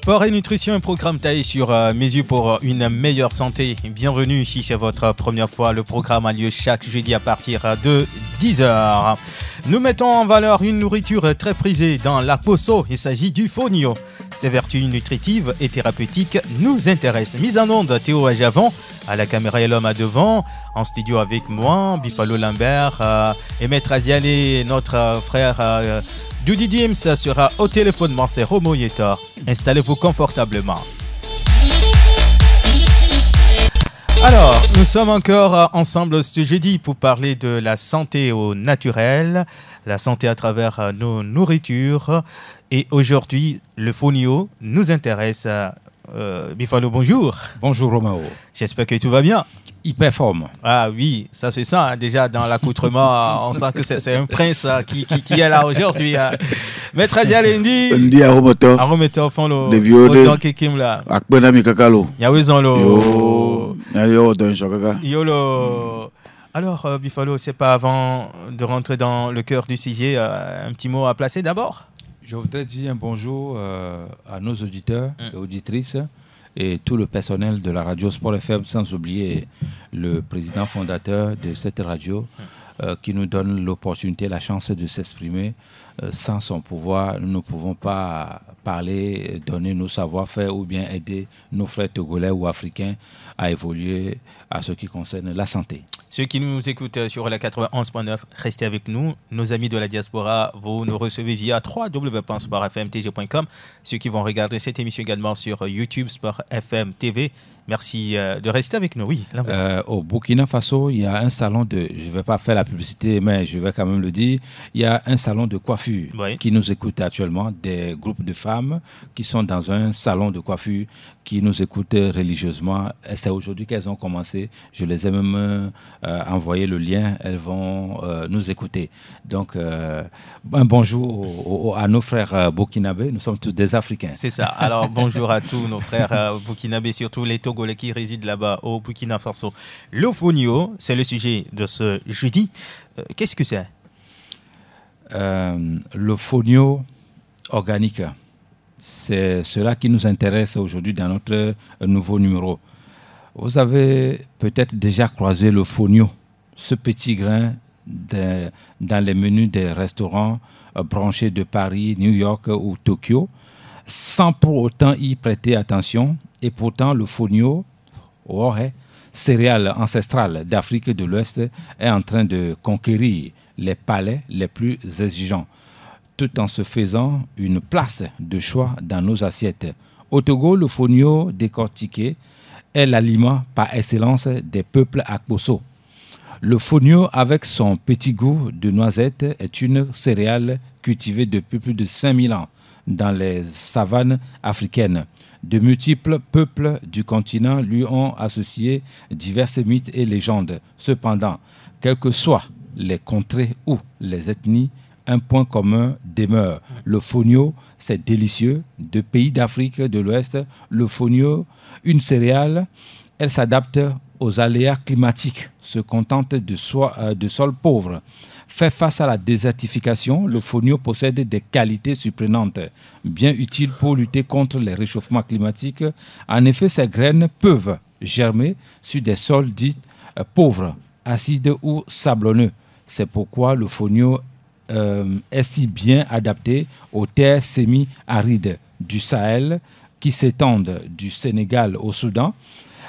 Sport et nutrition, un programme taillé sur mesure pour une meilleure santé. Bienvenue si c'est votre première fois. Le programme a lieu chaque jeudi à partir de 10h. Nous mettons en valeur une nourriture très prisée dans la Poso. Il s'agit du fonio. Ses vertus nutritives et thérapeutiques nous intéressent. Mise en onde, Théo Ajavon. À la caméra et l'homme à devant. En studio avec moi, Bifalo Lambert et Maître Aziale, notre frère Doudi Dims sera au téléphone. C'est Romo Yetor. Installez-vous confortablement. Alors, nous sommes encore ensemble ce jeudi pour parler de la santé au naturel, la santé à travers nos nourritures. Et aujourd'hui, le fonio nous intéresse. Bifalo, bonjour. Bonjour Romao. J'espère que tout va bien. Hyper forme. Ah oui, ça se sent hein, déjà dans l'accoutrement. On sent que c'est un prince qui est là aujourd'hui. Maître Aziale Ndi Arometo font le autant que Kim là. Yolo. Alors Bifalo, c'est pas avant de rentrer dans le cœur du sujet, un petit mot à placer d'abord. Je voudrais dire un bonjour à nos auditeurs et auditrices et tout le personnel de la radio Sport FM, sans oublier le président fondateur de cette radio qui nous donne l'opportunité, la chance de s'exprimer. Sans son pouvoir, nous ne pouvons pas parler, donner nos savoir-faire ou bien aider nos frères togolais ou africains à évoluer à ce qui concerne la santé. Ceux qui nous écoutent sur la 91.9, restez avec nous. Nos amis de la diaspora, vous nous recevez via www.sportfmtg.com. Ceux qui vont regarder cette émission également sur YouTube, Sport FM TV. Merci de rester avec nous. Oui. Au Burkina Faso, il y a un salon de... Je ne vais pas faire la publicité, mais je vais quand même le dire. Il y a un salon de coiffure qui nous écoute actuellement. Des groupes de femmes qui sont dans un salon de coiffure qui nous écoutent religieusement. C'est aujourd'hui qu'elles ont commencé. Je les ai même envoyé le lien. Elles vont nous écouter. Donc, un bonjour à nos frères burkinabés. Nous sommes tous des Africains. C'est ça. Alors, bonjour à tous nos frères burkinabés, surtout les Togolais qui résident là-bas au Burkina Faso. Le fonio, c'est le sujet de ce jeudi. Qu'est-ce que c'est? Le fonio organique, c'est cela qui nous intéresse aujourd'hui dans notre nouveau numéro. Vous avez peut-être déjà croisé le fonio, ce petit grain dans les menus des restaurants branchés de Paris, New York ou Tokyo, sans pour autant y prêter attention. Et pourtant, le fonio, céréale ancestrale d'Afrique de l'Ouest, est en train de conquérir les palais les plus exigeants, tout en se faisant une place de choix dans nos assiettes. Au Togo, le fonio décortiqué est l'aliment par excellence des peuples akboso. Le fonio, avec son petit goût de noisette, est une céréale cultivée depuis plus de 5000 ans dans les savanes africaines. De multiples peuples du continent lui ont associé diverses mythes et légendes. Cependant, quelles que soient les contrées ou les ethnies, un point commun demeure. Le fonio, c'est délicieux. De pays d'Afrique de l'Ouest, le fonio, une céréale, elle s'adapte aux aléas climatiques, se contente de sols pauvres. Fait face à la désertification, le fonio possède des qualités surprenantes, bien utiles pour lutter contre les réchauffements climatiques. En effet, ces graines peuvent germer sur des sols dits pauvres, acides ou sablonneux. C'est pourquoi le fonio est si bien adapté aux terres semi-arides du Sahel qui s'étendent du Sénégal au Soudan.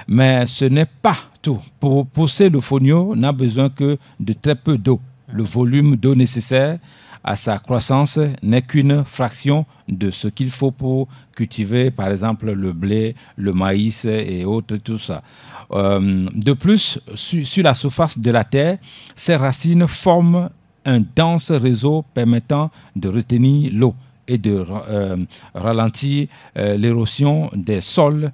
Mais ce n'est pas tout. Pour pousser le fonio, on n'a besoin que de très peu d'eau. Le volume d'eau nécessaire à sa croissance n'est qu'une fraction de ce qu'il faut pour cultiver, par exemple, le blé, le maïs et autres, tout ça. De plus, sur la surface de la terre, ces racines forment un dense réseau permettant de retenir l'eau et de ralentir l'érosion des sols.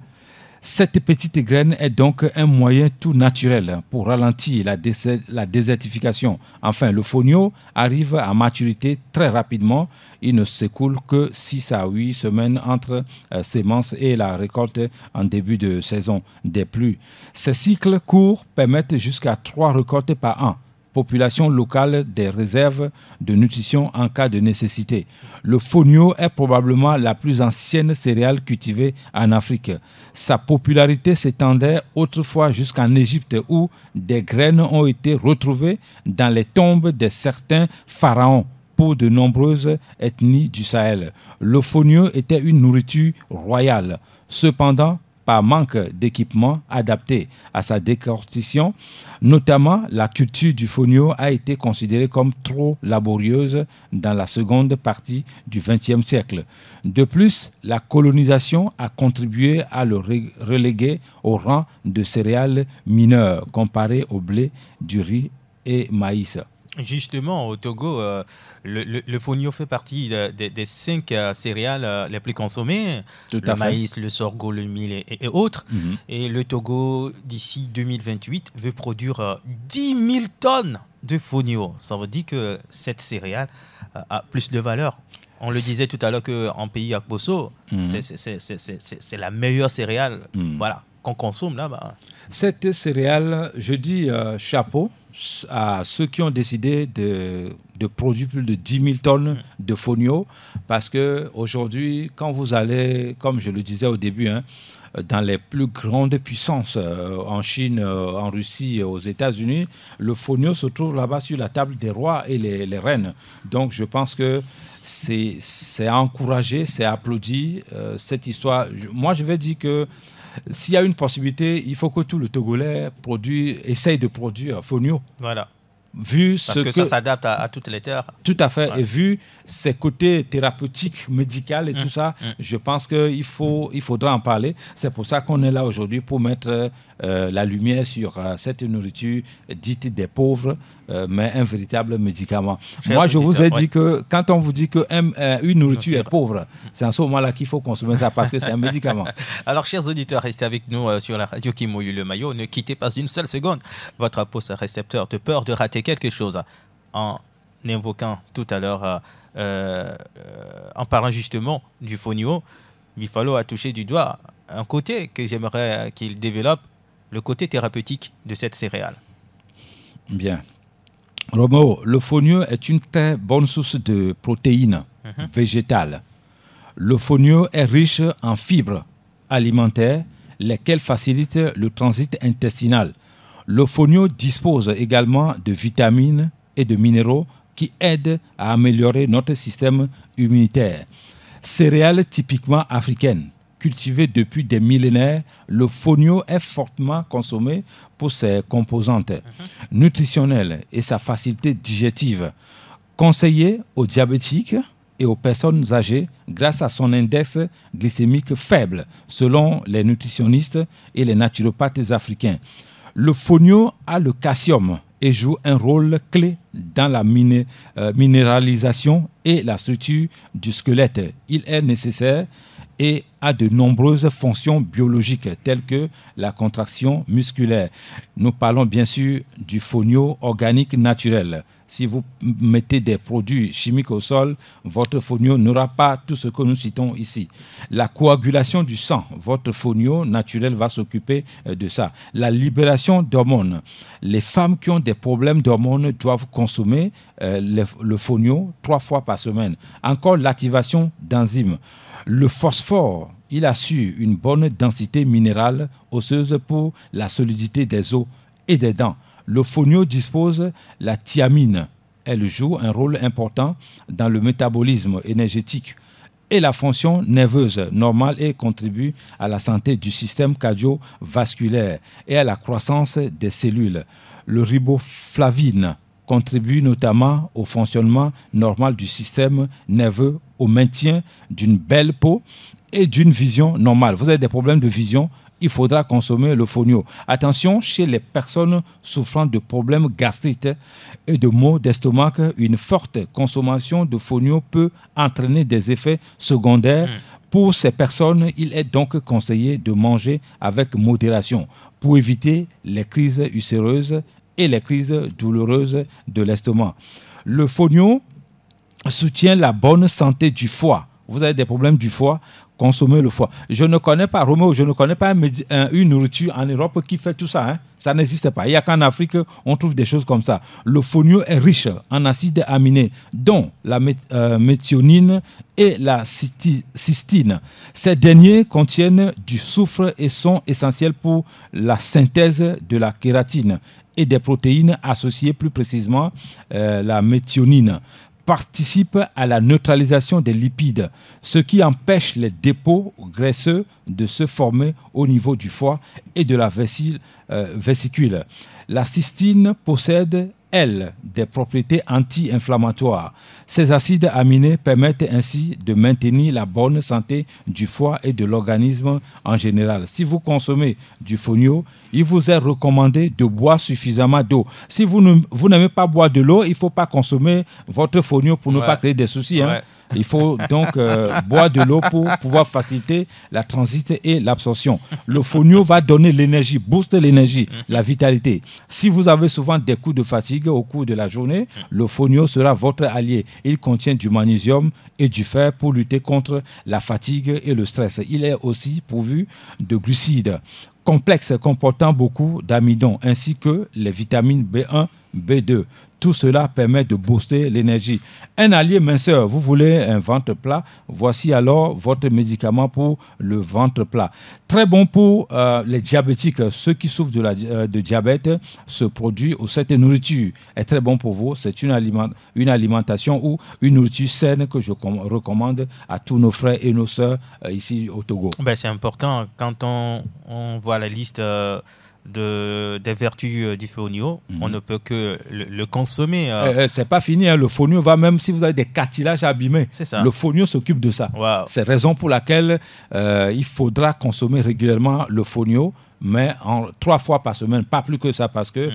Cette petite graine est donc un moyen tout naturel pour ralentir la désertification. Enfin, le fonio arrive à maturité très rapidement. Il ne s'écoule que 6 à 8 semaines entre sémence et la récolte en début de saison des pluies. Ces cycles courts permettent jusqu'à 3 récoltes par an. population locale des réserves de nutrition en cas de nécessité. Le fonio est probablement la plus ancienne céréale cultivée en Afrique. Sa popularité s'étendait autrefois jusqu'en Égypte où des graines ont été retrouvées dans les tombes de certains pharaons pour de nombreuses ethnies du Sahel. Le fonio était une nourriture royale. Cependant, par manque d'équipement adapté à sa décortication, notamment la culture du fonio a été considérée comme trop laborieuse dans la seconde partie du XXe siècle. De plus, la colonisation a contribué à le reléguer au rang de céréales mineures comparé au blé, du riz et maïs. Justement, au Togo, le fonio fait partie des 5 céréales les plus consommées. Le maïs, le sorgho, le mil et autres. Mm-hmm. Et le Togo, d'ici 2028, veut produire 10 000 tonnes de fonio. Ça veut dire que cette céréale a plus de valeur. On le disait tout à l'heure qu'en pays Akbosso, c'est la meilleure céréale voilà, qu'on consomme là-bas. Cette céréale, je dis chapeau à ceux qui ont décidé de produire plus de 10 000 tonnes de fonio, parce qu'aujourd'hui, quand vous allez, comme je le disais au début, dans les plus grandes puissances, en Chine, en Russie, aux États-Unis, le fonio se trouve là-bas sur la table des rois et les reines. Donc je pense que c'est à encourager, c'est à applaudir cette histoire. Moi, je vais dire que s'il y a une possibilité, il faut que tout le Togolais essaye de produire fonio. Voilà. Parce que ça s'adapte à toutes les terres. Tout à fait. Ouais. Et vu ses côtés thérapeutiques, médicaux et tout ça, je pense qu'il faudra en parler. C'est pour ça qu'on est là aujourd'hui, pour mettre la lumière sur cette nourriture dite des pauvres, mais un véritable médicament. Moi, je vous ai dit que quand on vous dit qu'une nourriture est pauvre, c'est en ce moment-là qu'il faut consommer ça parce que c'est un médicament. Alors, chers auditeurs, restez avec nous sur la radio qui mouille le maillot. Ne quittez pas une seule seconde votre poste récepteur de peur de rater quelque chose en invoquant tout à l'heure, en parlant justement du fonio. Bifalo a touché du doigt un côté que j'aimerais qu'il développe, le côté thérapeutique de cette céréale. Bien. Romo, le fonio est une très bonne source de protéines végétales. Le fonio est riche en fibres alimentaires, lesquelles facilitent le transit intestinal. Le fonio dispose également de vitamines et de minéraux qui aident à améliorer notre système immunitaire. Céréale typiquement africaine, cultivée depuis des millénaires, le fonio est fortement consommé pour ses composantes nutritionnelles et sa facilité digestive. Conseillé aux diabétiques et aux personnes âgées grâce à son index glycémique faible, selon les nutritionnistes et les naturopathes africains. Le fonio a le calcium et joue un rôle clé dans la minéralisation et la structure du squelette. Il est nécessaire et a de nombreuses fonctions biologiques telles que la contraction musculaire. Nous parlons bien sûr du fonio organique naturel. Si vous mettez des produits chimiques au sol, votre fonio n'aura pas tout ce que nous citons ici. La coagulation du sang, votre fonio naturel va s'occuper de ça. La libération d'hormones. Les femmes qui ont des problèmes d'hormones doivent consommer le fonio 3 fois par semaine. Encore l'activation d'enzymes. Le phosphore, il assure une bonne densité minérale osseuse pour la solidité des os et des dents. Le fonio dispose la thiamine. Elle joue un rôle important dans le métabolisme énergétique et la fonction nerveuse normale et contribue à la santé du système cardiovasculaire et à la croissance des cellules. Le riboflavine contribue notamment au fonctionnement normal du système nerveux, au maintien d'une belle peau et d'une vision normale. Vous avez des problèmes de vision, il faudra consommer le fonio. Attention, chez les personnes souffrant de problèmes gastriques et de maux d'estomac, une forte consommation de fonio peut entraîner des effets secondaires. Pour ces personnes, il est donc conseillé de manger avec modération pour éviter les crises ulcéreuses et les crises douloureuses de l'estomac. Le fonio soutient la bonne santé du foie, vous avez des problèmes du foie, consommez le foie. Je ne connais pas, Roméo, je ne connais pas une nourriture en Europe qui fait tout ça. Hein. Ça n'existe pas. Il n'y a qu'en Afrique, on trouve des choses comme ça. Le fonio est riche en acides aminés, dont la méthionine et la cystine. Ces derniers contiennent du soufre et sont essentiels pour la synthèse de la kératine et des protéines associées, plus précisément la méthionine, participe à la neutralisation des lipides, ce qui empêche les dépôts graisseux de se former au niveau du foie et de la vésicule. La cystine possède, elle, des propriétés anti-inflammatoires. Ces acides aminés permettent ainsi de maintenir la bonne santé du foie et de l'organisme en général. Si vous consommez du fonio, il vous est recommandé de boire suffisamment d'eau. Si vous n'aimez pas boire de l'eau, il ne faut pas consommer votre fonio pour ne pas créer des soucis. Hein. Il faut donc boire de l'eau pour pouvoir faciliter la transit et l'absorption. Le fonio va donner l'énergie, booster l'énergie, la vitalité. Si vous avez souvent des coups de fatigue au cours de la journée, le fonio sera votre allié. Il contient du magnésium et du fer pour lutter contre la fatigue et le stress. Il est aussi pourvu de glucides complexes comportant beaucoup d'amidon ainsi que les vitamines B1, B2. Tout cela permet de booster l'énergie. Un allié minceur, vous voulez un ventre plat, voici alors votre médicament pour le ventre plat. Très bon pour les diabétiques, ceux qui souffrent de diabète. Ce produit ou cette nourriture est très bon pour vous. C'est une alimentation ou une nourriture saine que je recommande à tous nos frères et nos sœurs ici au Togo. Ben, c'est important quand on voit la liste des vertus du fonio, on ne peut que le consommer. C'est pas fini, hein. Le fonio va même si vous avez des cartilages abîmés. C'est ça. Le fonio s'occupe de ça. Wow. C'est raison pour laquelle il faudra consommer régulièrement le fonio, mais 3 fois par semaine, pas plus que ça, parce que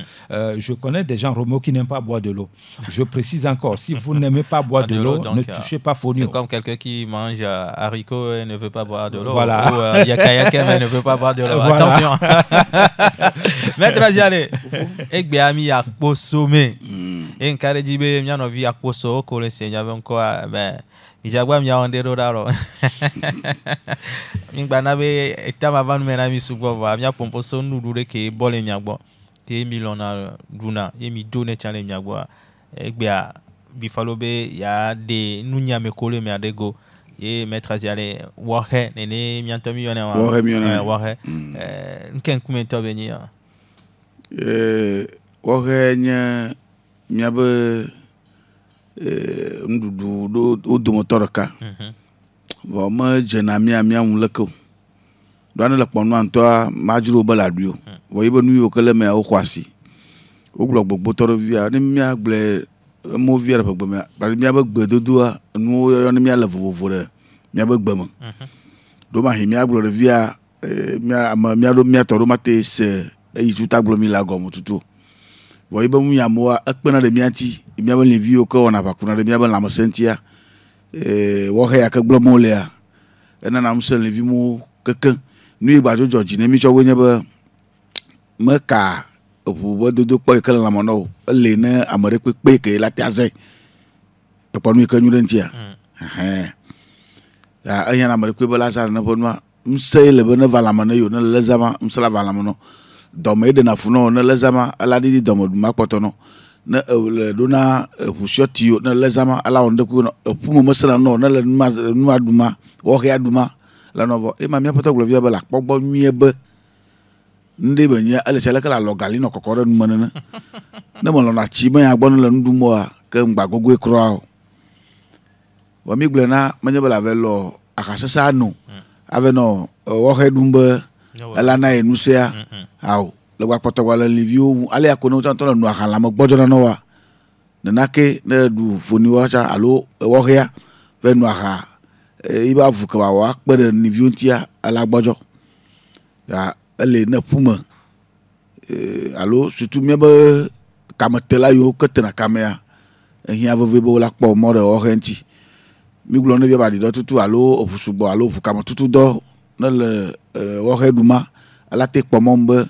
je connais des gens, Roméo, qui n'aiment pas boire de l'eau. Je précise encore, si vous n'aimez pas boire de l'eau, ne touchez pas fonio. C'est comme quelqu'un qui mange haricots et ne veut pas boire de l'eau. Voilà. Ou yakayakem et ne veut pas boire de l'eau. Voilà. Attention. Maître Aziale, Egbe Ami a posomé. Et nkare dibe miano vi a poso ko le senya encore ben Ijagwa mia ondero daro. Mingba be etama vanu mena mi sugo va mia pompo so nudure ke bole nyagbo. Te milona duna e mi done chale nyagbo. Egbe a bifalo be ya de nunya me kole me adego. Et Maître Aziale wahe nene mianto mi yone wa. Wahe. Nken kumento beni. Wahe nya miabe ndudu do domotoraka bo ma jena mia muleko do na le ponu anto majuro baladio bo ibe nu yo kele me o kwasi o gbogbo toro via ni mia gble mo via pe gbe ba mia be gbedodo nu yo ni mia le vovovo re mia be gbemo do ma hi mia gble via mia do mia toro mate se e tuta gble mi la gomo tutu bo ibe mu ya mo akpena de miati mia be levi o ko na bakuna de mia be la mosentia wo he akagbo mo le a ena na mse levi mu keke nu igba jojo ji ne mi cho wenye be meka opu bo dodo po ikele la mo no le na amare pepe ke la tiaze e ponu ke nyu rentia ya anya na amare pepe la sa na ponu mse le be na vala mo na yo na le zama mse la vala mo no domo de na funo na lezama ala di domo ma potono na le dona fushoti na lezama ala onde ku no pumo masala no na le ma duma wo ya duma la no e ma mi poto glo via bala pogbo miebe nde benya ale chala kala logali no kokoro nu manana na mo na chi ma ya gbonu la ndumo a ke ngba gogo ekro wa mi gble na manya bala velo akasasa no ave no wo he dumba ala na enusia aw le wa poto wala livio ale akono tanto no akala mo gbojona no wa na ke na du foni wa cha alo wo ya ve no aka iba vuka wa pere livio ntia ala gbojo ya ele na puma alo surtout mebe kamatela yo ketena kamea ehia vevebo la po mo re o henti mi glo no bia ba di do tutu alo ofusugbo alo ofukama tutu do na le wo heduma ala te pomombe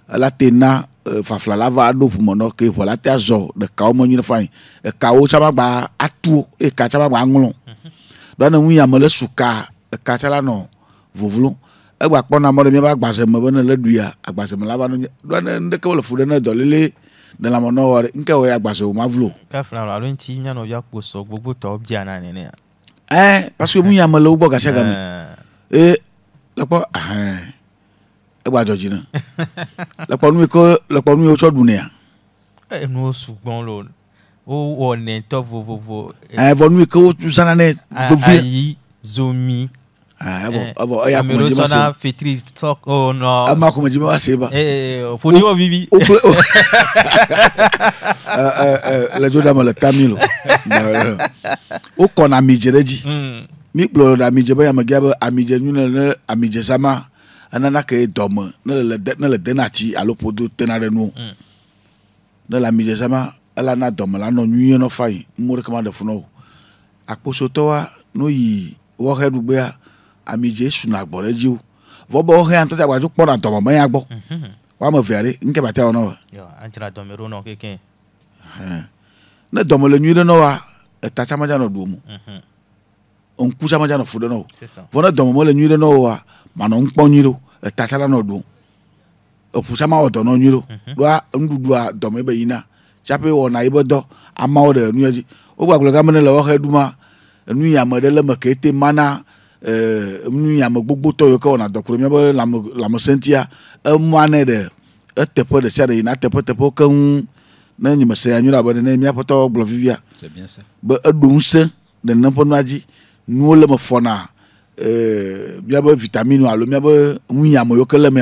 ala te na fafla lava do pumono ke vola te azo de ka o monyi fain e ka o chama gba atu e ka chama gba ngulon do na wu ya me le suka ka chala no vovlo e gba kpɔ na mo de mi ba gbase me be ne le duya agbase me la ba no do na ndeke le fu de na do lele de la mo no wore nke wo ya agbase o ma vlo ka fla alo nti nya no ya kposo gbogbo to bia na ne ne parce que mu ya me le ugbo ga shega me le po e gba joji na le po nu o cho du ne ya no sugbon lo o one to vovovo vonu ko tu sana ne ayi zomi abo ya ko me sona fitri talk oh no ama ko me jima wa seba foni o vivi le joda mo le Camilo o kona mijereji mi plo da mije ba ya ma gaba amije nu ne amije sama anana ke dom ne le denachi alopodo tenare nu ne la mije sama ala na dom la no nyu no fai mo re kama de funo akposo to wa no yi wo hedu gbe a amije suna gbore ji o vo bo he an to jagba ju pona dom mo ya gbo wa mo fere nke ba te ono yo anjira dom ro no keke ne dom le nyu no wa ta chama ja no du mu on ku chama ja no fu de no c'est ça vo ne dom mo le nyu no wa ma no npo nyu ta chala no du o fu chama o do no nyu do a ndudu a dom e be yina chape wo na ibodo ama o de nu ji o gba gbe ga me le wo he duma nu ya me de le me kete mana nu ya me gbogbo to yo ko na dokuro mi bo la mo sentia e mane de e tepo de sere na tepo kan na nyi me se anyu la bo de na mi apoto glo vivia c'est bien ça be edun se de nampo nu aji nu le me fona mi abo vitamine alo mi abo nu ya me yo kele me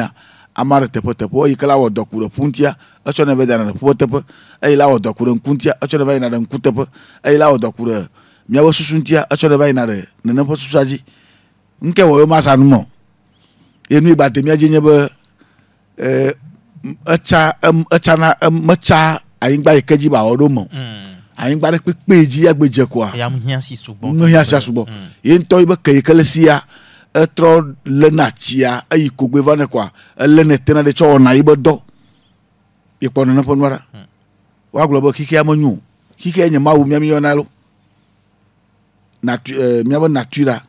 amare tepo yi kala wo dokuro puntia acho na veda na po tepo ai la wo dokuro kuntia acho na vai na nku tepo ai la wo dokuro mi awo susuntia acho na vai na re na po susaji nke wo ma sanu mo enu ibate mi aje nyebe acha na macha ayin gba ikeji ba odo mo ayin gba pepeji agbeje kwa ya mu hian si sugbon no hian si sugbon yin to ibe kele sia etro le natia ayi kogbe vane kwa le netena de cho na ibe do ipo na pon wara wa globo kike amanyu kike enye mawu mi yona lo mi abo natura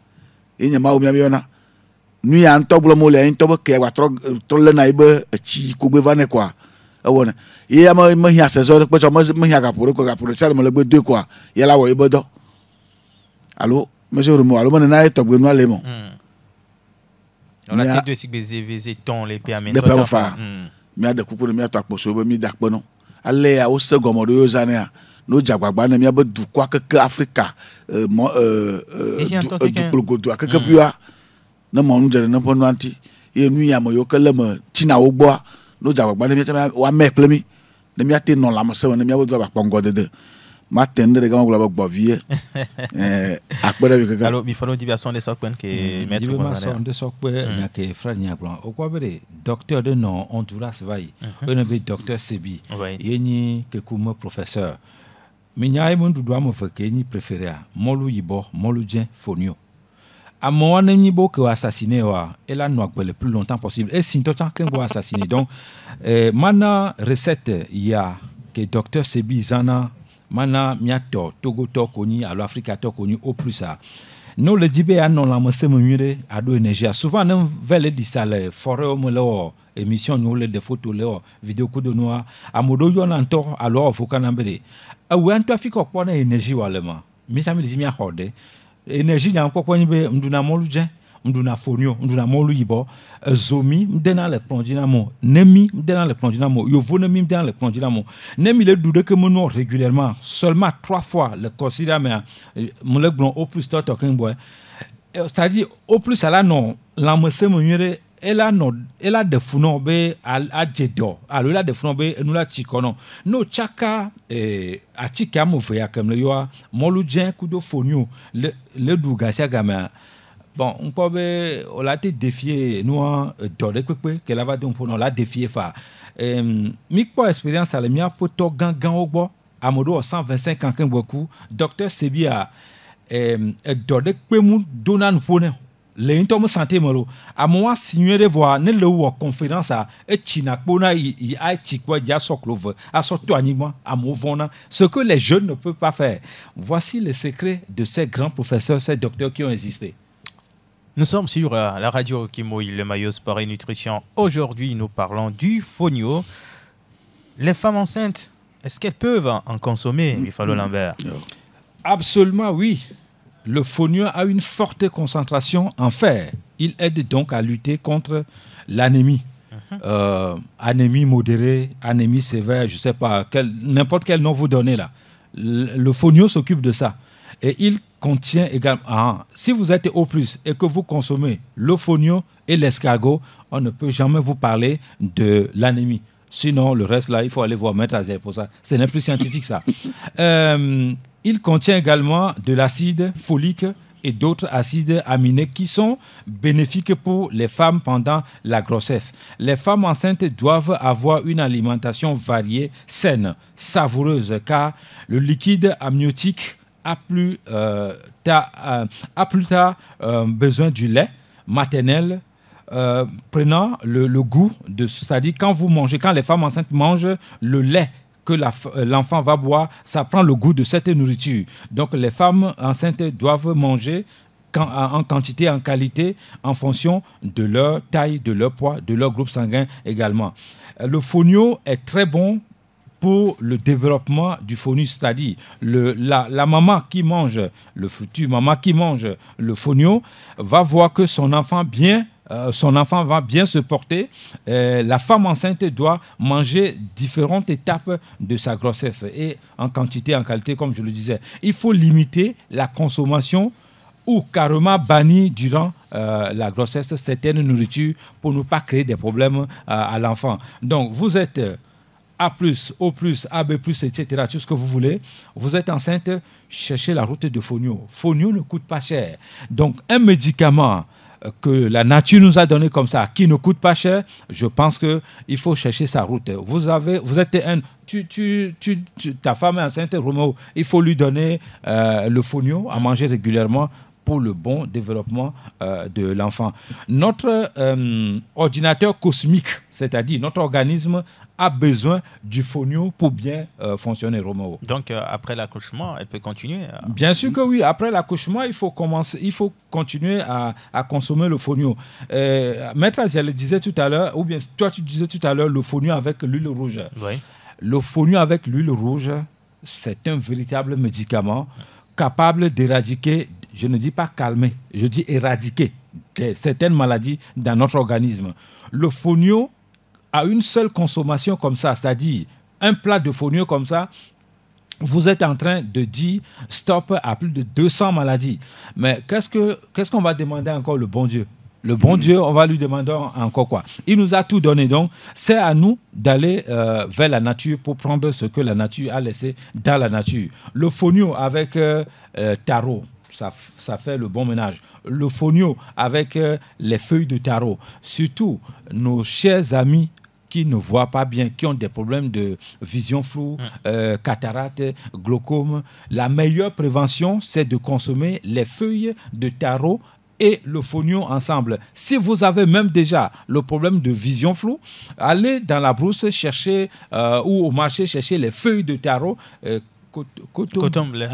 enye mawu mi yona nu ya nto glo mo le nto be ke wa tro le na ibe chi kogbe vane kwa awona ye ma hia sezo pe cho ma hia kaporo ko kaporo sare mo le gbe de kwa ye la wo ibe do allo monsieur Rumo allo mo na e to gbe nu ale mo on a tête de sigbezer ton les permis de pas fa mi ade kuku mi ato akposo be mi dakpo no ale ya o se gomodo yo zane ya no jagbagba na mi abedu kwa keke Africa du godo akeke bua na mo nu jere na ponu anti ye nu ya mo yo kele mo tina wo gbo no jagbagba na mi tama wa mekle mi na mi ate no la mo se na mi abedu ba pongo dede ma tende de gamo gbo vie akpere bi keke alors mi falo diversion de sokwen ke maître Bonane de sokwe nya ke frère nya blanc o kwa bere docteur de nom Honduras vai on be docteur Sebi yeni ke kuma professeur mi nya e mon dudu am fa ke ni préféré molu yibo molu dien fonio à mon ami beaucoup assassiné et là nous le plus longtemps possible et si tout temps qu'un boit assassiné donc maintenant recette il y a que docteur Sebi zana mana miato Togo to koni à l'Afrique to koni au plus ça nous le dibé à non la me semure à do énergie souvent non vele di sale forêt au lo émission nous les photos le vidéo coup de noir à modo yo nanto alors faut qu'on ambere a wanto afika ko na énergie walema mi sami di mi horde énergie nya ko kwani be mduna moluje mduna fonio mduna molu yibo zomi mdena le plongina mo nemi mdena le plongina mo yovo nemi mdena le plongina mo nemi le doude que mon régulièrement seulement 3 fois le considère mais mon le blond au plus toi talking boy c'est-à-dire au plus à la non la me se monure elle a de funo be a jedo alors la de funo be nous la chikono no chaka a chika mo veya comme le yo moludien kudo fonio le douga sia gama bon on peut on l'a été défié nous doré pepe que la va donc on l'a défié fa mi po expérience à la mia photo gangan ogbo amodo 125 ans beaucoup docteur Sebi a doré pe mu donan pone le ntɔ me santé me lo amewo asinyuie ɖe vɔa ne le wɔ conférence a etsina kpo na yi atsi kpo dzi asɔ klo ve asɔ to anyigba amewo vɔna ce que les jeunes ne peuvent pas faire. Voici les secrets de ces grands professeurs, ces docteurs qui ont existé. Nous sommes sur la radio Kimoï, le maillot sport et nutrition. Aujourd'hui, nous parlons du fonio. Les femmes enceintes, est-ce qu'elles peuvent en consommer, Mifalo Lambert? Absolument oui. Le fonio a une forte concentration en fer. Il aide donc à lutter contre l'anémie. Anémie modérée, anémie sévère, je ne sais pas, n'importe quel nom vous donnez là. Le fonio s'occupe de ça. Et il contient également, si vous êtes au plus et que vous consommez le fonio et l'escargot, on ne peut jamais vous parler de l'anémie. Sinon, le reste là, il faut aller voir Maître Azel pour ça. Ce n'est plus scientifique ça. Il contient également de l'acide folique et d'autres acides aminés qui sont bénéfiques pour les femmes pendant la grossesse. Les femmes enceintes doivent avoir une alimentation variée, saine, savoureuse, car le liquide amniotique a plus tard besoin du lait maternel prenant le goût de, c'est-à-dire quand les femmes enceintes mangent le lait que l'enfant va boire, ça prend le goût de cette nourriture. Donc les femmes enceintes doivent manger en quantité, en qualité, en fonction de leur taille, de leur poids, de leur groupe sanguin également. Le fonio est très bon pour le développement du phonus, c'est-à-dire la maman qui mange, le futur maman qui mange le fonio va voir que son enfant va bien se porter. La femme enceinte doit manger différentes étapes de sa grossesse et en quantité, en qualité, comme je le disais. Il faut limiter la consommation ou carrément bannir durant la grossesse certaines nourritures pour ne pas créer des problèmes à l'enfant. Donc, vous êtes A+, O+, AB+, etc., tout ce que vous voulez. Vous êtes enceinte, cherchez la route de fonio. Fonio ne coûte pas cher. Donc, un médicament que la nature nous a donné comme ça, qui ne coûte pas cher, je pense qu'il faut chercher sa route. Ta femme est enceinte, Roméo, il faut lui donner le fonio à manger régulièrement pour le bon développement de l'enfant. Notre ordinateur cosmique, c'est-à-dire notre organisme, a besoin du fonio pour bien fonctionner, Roméo. Donc, après l'accouchement, elle peut continuer Bien sûr que oui. Après l'accouchement, il faut continuer à consommer le fonio. Maître Aziel disait tout à l'heure, ou bien toi tu disais tout à l'heure, le fonio avec l'huile rouge. Oui. Le fonio avec l'huile rouge, c'est un véritable médicament capable d'éradiquer, je ne dis pas calmer, je dis éradiquer certaines maladies dans notre organisme. Le fonio à une seule consommation comme ça, c'est-à-dire un plat de fonio comme ça, vous êtes en train de dire stop à plus de 200 maladies. Mais qu'est-ce qu'on va demander encore le bon Dieu? Le bon Dieu, on va lui demander encore quoi? Il nous a tout donné, donc c'est à nous d'aller vers la nature pour prendre ce que la nature a laissé dans la nature. Le fonio avec taro, ça fait le bon ménage. Le fonio avec les feuilles de taro. Surtout, nos chers amis qui ne voient pas bien, qui ont des problèmes de vision floue, cataracte, glaucome. La meilleure prévention, c'est de consommer les feuilles de taro et le fonio ensemble. Si vous avez même déjà le problème de vision floue, allez dans la brousse chercher ou au marché chercher les feuilles de taro. Coton-blé.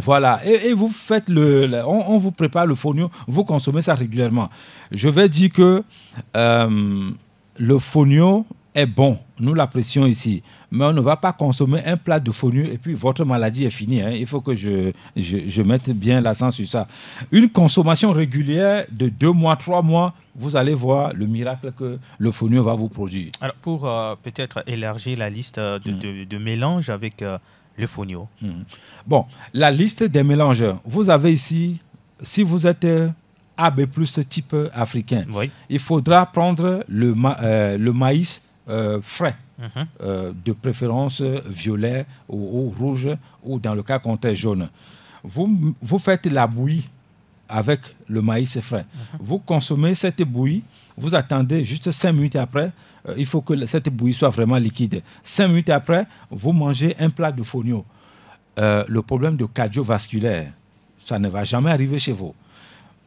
Voilà. Et vous faites on vous prépare le fonio, vous consommez ça régulièrement. Je vais dire que le fonio est bon. Nous l'apprécions ici. Mais on ne va pas consommer un plat de fonio et puis votre maladie est finie. Hein. Il faut que je mette bien l'accent sur ça. Une consommation régulière de 2 mois, 3 mois, vous allez voir le miracle que le fonio va vous produire. Alors, pour peut-être élargir la liste de mélanges avec le fonio. Bon, la liste des mélanges. Vous avez ici, si vous êtes AB+, type africain, oui. Il faudra prendre le maïs frais, de préférence violet ou rouge, ou dans le cas contraire jaune. Vous faites la bouillie avec le maïs frais. Vous consommez cette bouillie, vous attendez juste 5 minutes après, il faut que cette bouillie soit vraiment liquide. 5 minutes après, vous mangez un plat de fonio. Le problème de cardiovasculaire, ça ne va jamais arriver chez vous.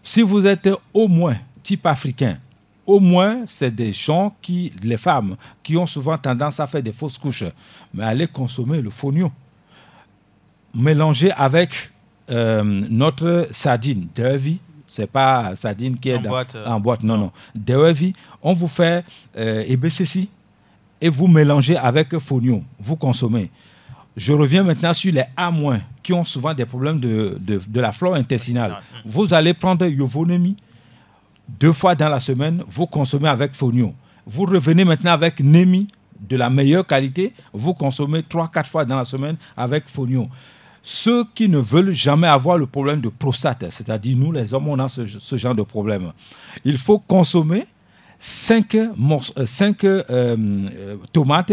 Si vous êtes au moins type africain, au moins, c'est des gens les femmes, qui ont souvent tendance à faire des fausses couches. Mais allez consommer le fonio. Mélangez avec notre sardine, Devi. Ce n'est pas sardine qui est en boîte. Non. Devi, on vous fait EBCC et vous mélangez avec fonio. Vous consommez. Je reviens maintenant sur les A- qui ont souvent des problèmes de la flore intestinale. Vous allez prendre Yovonomi 2 fois dans la semaine, vous consommez avec fonio. Vous revenez maintenant avec Nemi de la meilleure qualité, vous consommez 3-4 fois dans la semaine avec fonio. Ceux qui ne veulent jamais avoir le problème de prostate, c'est-à-dire nous les hommes, on a ce genre de problème. Il faut consommer 5 tomates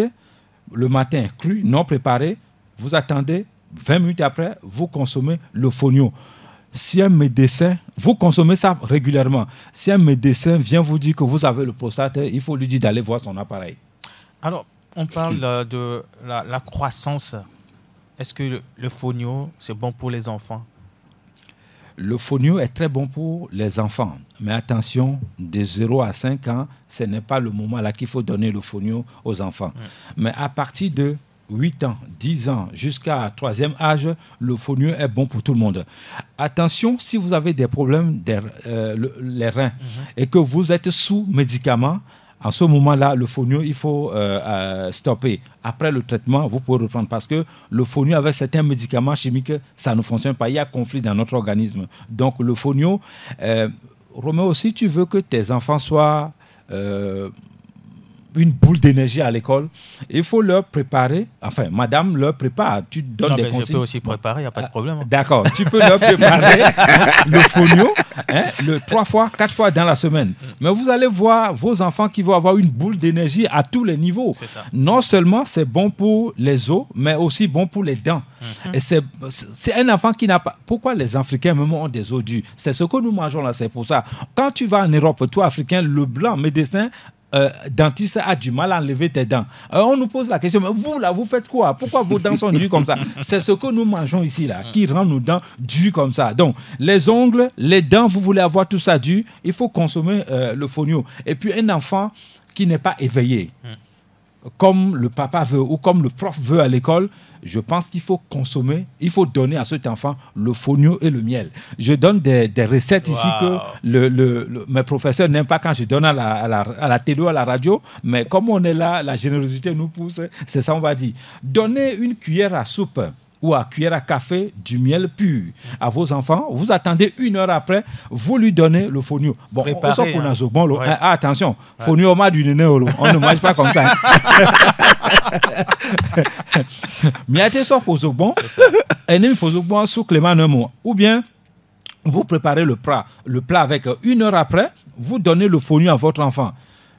le matin crues, non préparées. Vous attendez 20 minutes après, vous consommez le fonio. Si un médecin, vous consommez ça régulièrement, si un médecin vient vous dire que vous avez le prostate, il faut lui dire d'aller voir son appareil. Alors, on parle de la croissance. Est-ce que le fonio, c'est bon pour les enfants? Le fonio est très bon pour les enfants. Mais attention, de 0 à 5 ans, ce n'est pas le moment là qu'il faut donner le fonio aux enfants. Mais à partir de 8 ans, 10 ans, jusqu'à 3e âge, le fonio est bon pour tout le monde. Attention, si vous avez des problèmes les reins et que vous êtes sous médicaments, en ce moment-là, le fonio, il faut stopper. Après le traitement, vous pouvez reprendre parce que le fonio, avec certains médicaments chimiques, ça ne fonctionne pas. Il y a conflit dans notre organisme. Donc, le fonio, Roméo, si tu veux que tes enfants soient une boule d'énergie à l'école, il faut leur préparer, enfin, madame leur prépare, tu donnes des consignes. Je peux aussi préparer, il n'y a pas de problème. D'accord, tu peux leur préparer le fonio, 3 fois, 4 fois dans la semaine. Mais vous allez voir vos enfants qui vont avoir une boule d'énergie à tous les niveaux. C'est ça. Non seulement c'est bon pour les os, mais aussi bon pour les dents. Et c'est un enfant qui n'a pas... Pourquoi les Africains même ont des os durs? C'est ce que nous mangeons là, c'est pour ça. Quand tu vas en Europe, toi Africain, le blanc médecin, dentiste a du mal à enlever tes dents. On nous pose la question, mais vous là, vous faites quoi? Pourquoi vos dents sont dures comme ça? C'est ce que nous mangeons ici là, qui rend nos dents dures comme ça. Donc, les ongles, les dents, vous voulez avoir tout ça dur, il faut consommer le fonio. Et puis, un enfant qui n'est pas éveillé, comme le papa veut ou comme le prof veut à l'école, je pense qu'il faut consommer, il faut donner à cet enfant le fonio et le miel. Je donne des recettes ici que mes professeurs n'aiment pas quand je donne à la télé ou à la radio, mais comme on est là, la générosité nous pousse, c'est ça on va dire. Donnez une cuillère à soupe ou à cuillère à café du miel pur à vos enfants. Vous attendez 1 heure après, vous lui donnez le fonio. Bon, on sort pour nous. Bon, attention, fonio au du néné, on ne mange pas comme ça. Miate sort pour Zobon, et ne pour Zobon sous Clément Nemo. Ou bien, vous préparez le plat avec 1 heure après, vous donnez le fonio à votre enfant.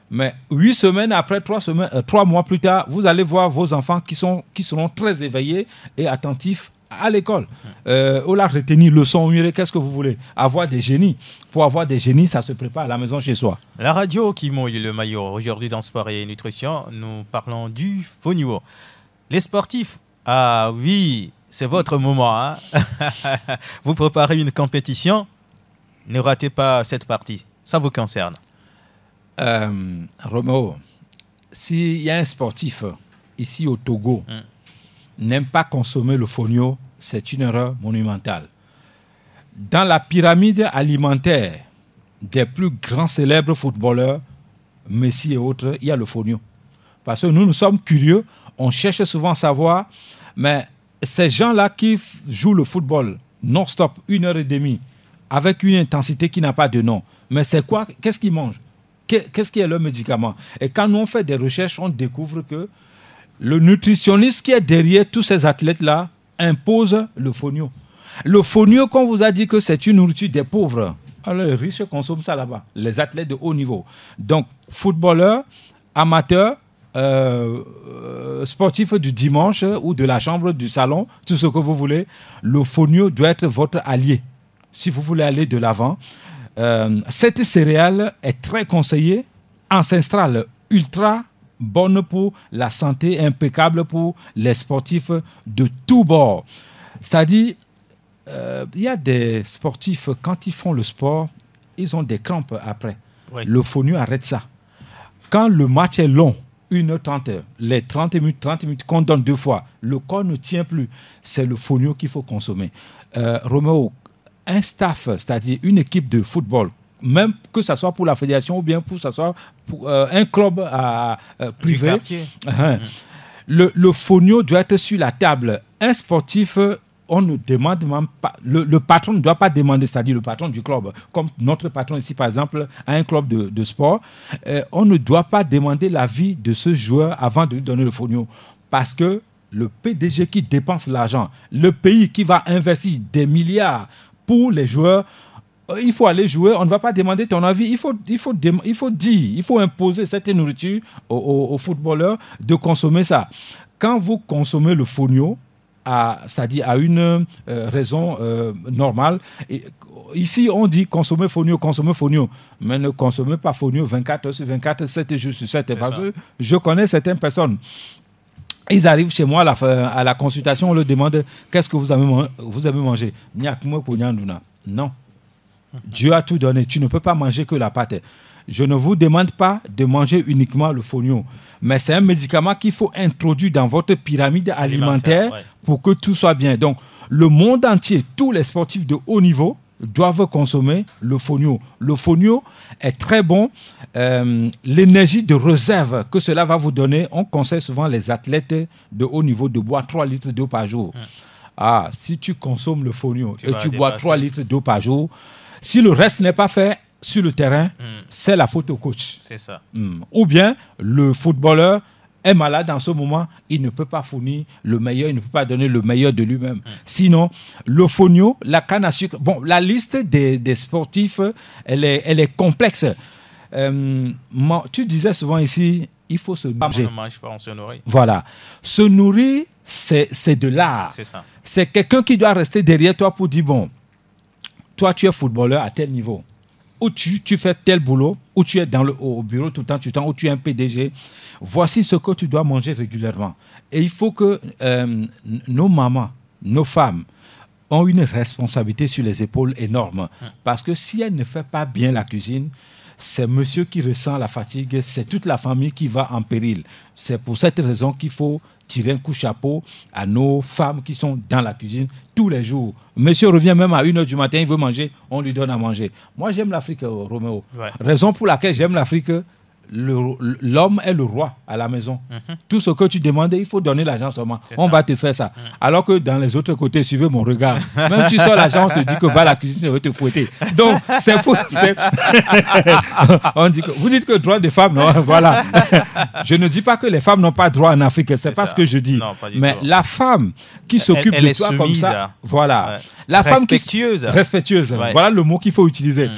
Mais 8 semaines après, 3 mois plus tard, vous allez voir vos enfants qui seront très éveillés et attentifs à l'école. On l'a retenu, leçon, qu'est-ce que vous voulez? Avoir des génies. Pour avoir des génies, ça se prépare à la maison chez soi. La radio qui mouille le maillot. Aujourd'hui dans Sport et Nutrition, nous parlons du fonio. Les sportifs, ah oui, c'est votre moment. Hein. Vous préparez une compétition, ne ratez pas cette partie. Ça vous concerne. Roméo, s'il y a un sportif ici au Togo n'aime pas consommer le fonio, c'est une erreur monumentale. Dans la pyramide alimentaire des plus grands célèbres footballeurs, Messi et autres, il y a le fonio. Parce que nous sommes curieux, on cherche souvent à savoir, mais ces gens-là qui jouent le football non-stop, 1h30, avec une intensité qui n'a pas de nom, mais c'est quoi? Qu'est-ce qu'ils mangent? Qu'est-ce qui est leur médicament? Et quand nous on fait des recherches, on découvre que le nutritionniste qui est derrière tous ces athlètes-là impose le fonio. Le fonio, qu'on vous a dit que c'est une nourriture des pauvres. Alors les riches consomment ça là-bas, les athlètes de haut niveau. Donc, footballeurs, amateurs, sportifs du dimanche ou de la chambre, du salon, tout ce que vous voulez, le fonio doit être votre allié. Si vous voulez aller de l'avant, cette céréale est très conseillée, ancestrale, ultra bonne pour la santé, impeccable pour les sportifs de tous bords. C'est-à-dire, il y a des sportifs, quand ils font le sport, ils ont des crampes après. Oui. Le phonio arrête ça. Quand le match est long, 1h30, les 30 minutes qu'on donne 2 fois, le corps ne tient plus. C'est le phonio qu'il faut consommer. Roméo, un staff, c'est-à-dire une équipe de football, même que ce soit pour la fédération ou bien que ce soit pour un club privé, le phonio doit être sur la table. Un sportif, on ne demande même pas, le patron ne doit pas demander, c'est-à-dire le patron du club, comme notre patron ici par exemple, à un club de sport, on ne doit pas demander l'avis de ce joueur avant de lui donner le phonio, parce que le PDG qui dépense l'argent, le pays qui va investir des milliards pour les joueurs, il faut aller jouer, on ne va pas demander ton avis, il faut dire, il faut imposer cette nourriture aux footballeurs de consommer ça. Quand vous consommez le phonio, c'est-à-dire à une raison normale, et ici on dit consommer phonio, mais ne consommez pas phonio 24 heures sur 24, 7 jours sur 7, parce que je connais certaines personnes. Ils arrivent chez moi à la consultation, on leur demande qu'est-ce que vous avez mangé. Non. Dieu a tout donné. Tu ne peux pas manger que la pâte. Je ne vous demande pas de manger uniquement le phonio, mais c'est un médicament qu'il faut introduire dans votre pyramide alimentaire pour que tout soit bien. Donc, le monde entier, tous les sportifs de haut niveau doivent consommer le phonio. Le phonio est très bon. L'énergie de réserve que cela va vous donner, on conseille souvent les athlètes de haut niveau de boire 3 litres d'eau par jour. Si tu consommes le phonio et tu bois 3 litres d'eau par jour, si le reste n'est pas fait sur le terrain, c'est la faute au coach. C'est ça. Ou bien le footballeur est malade en ce moment, il ne peut pas fournir le meilleur, il ne peut pas donner le meilleur de lui-même. Sinon, le phonio, la canne à sucre, bon, la liste des sportifs, elle est complexe. Tu disais souvent ici, il faut se nourrir. On ne mange pas, on se nourrit. Voilà. Se nourrir, c'est de l'art. C'est ça. C'est quelqu'un qui doit rester derrière toi pour dire, bon, toi tu es footballeur à tel niveau, ou tu fais tel boulot, ou tu es au bureau tout le temps, ou tu es un PDG. Voici ce que tu dois manger régulièrement. Et il faut que nos mamans, nos femmes, ont une responsabilité sur les épaules énorme. Parce que si elle ne fait pas bien la cuisine, c'est monsieur qui ressent la fatigue, c'est toute la famille qui va en péril. C'est pour cette raison qu'il faut tirer un coup de chapeau à nos femmes qui sont dans la cuisine tous les jours. Monsieur revient même à 1h du matin, il veut manger, on lui donne à manger. Moi, j'aime l'Afrique, Roméo. Raison pour laquelle j'aime l'Afrique, l'homme est le roi à la maison. Tout ce que tu demandes, il faut donner l'argent seulement. On va te faire ça. Alors que dans les autres côtés, suivez mon regard. Même tu sors l'argent, on te dit que va à la cuisine, on va te fouetter. Donc, c'est pour... on dit que, vous dites que droit des femmes, non? Voilà. Je ne dis pas que les femmes n'ont pas droit en Afrique, c'est pas ça. Ce que je dis. Non, mais tout. La femme qui s'occupe de toi comme ça, voilà. La respectueuse. Femme respectueuse. Voilà le mot qu'il faut utiliser.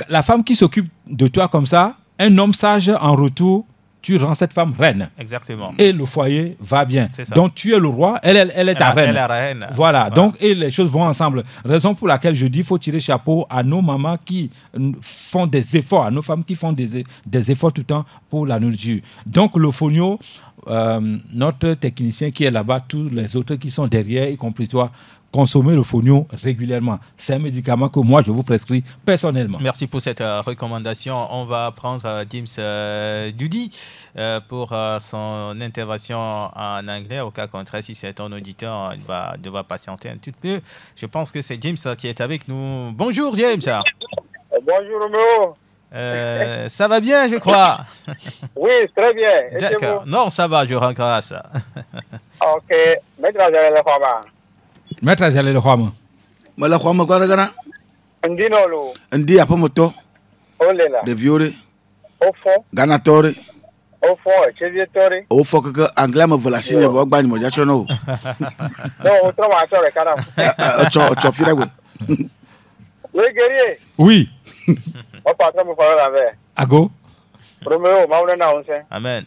La femme qui s'occupe de toi comme ça, un homme sage, en retour, tu rends cette femme reine. Exactement. Et le foyer va bien. Donc, tu es le roi, elle est ta reine. Elle est la reine. Voilà. Donc, et les choses vont ensemble. Raison pour laquelle je dis qu'il faut tirer chapeau à nos mamans qui font des efforts, à nos femmes qui font des efforts tout le temps pour la nourriture. Donc, le phonio, notre technicien qui est là-bas, tous les autres qui sont derrière, y compris toi, consommer le phonio régulièrement. C'est un médicament que moi, je vous prescris personnellement. Merci pour cette recommandation. On va prendre James Dudy pour son intervention en anglais. Au cas contraire, si c'est un auditeur, il va devoir patienter un petit peu. Je pense que c'est James qui est avec nous. Bonjour James. Bonjour Roméo. Ça va bien, je crois. Oui, très bien. D'accord. Non, ça va, je rends grâce. Ok. Maître Azalé le Khwama. Mala Khwama kwa gana. Ndinolo. Ndi apa moto. Olela. De viore. Ofo. Gana tore. Ofo, chevie tore. Ofo que anglais me vola signe bo gba ni mo ja chono. Non, o trova tore kana. Ocho fira gwe. Le guerrier. Oui. O patron mo fara la ve. Ago. Roméo, mauna na onse. Amen.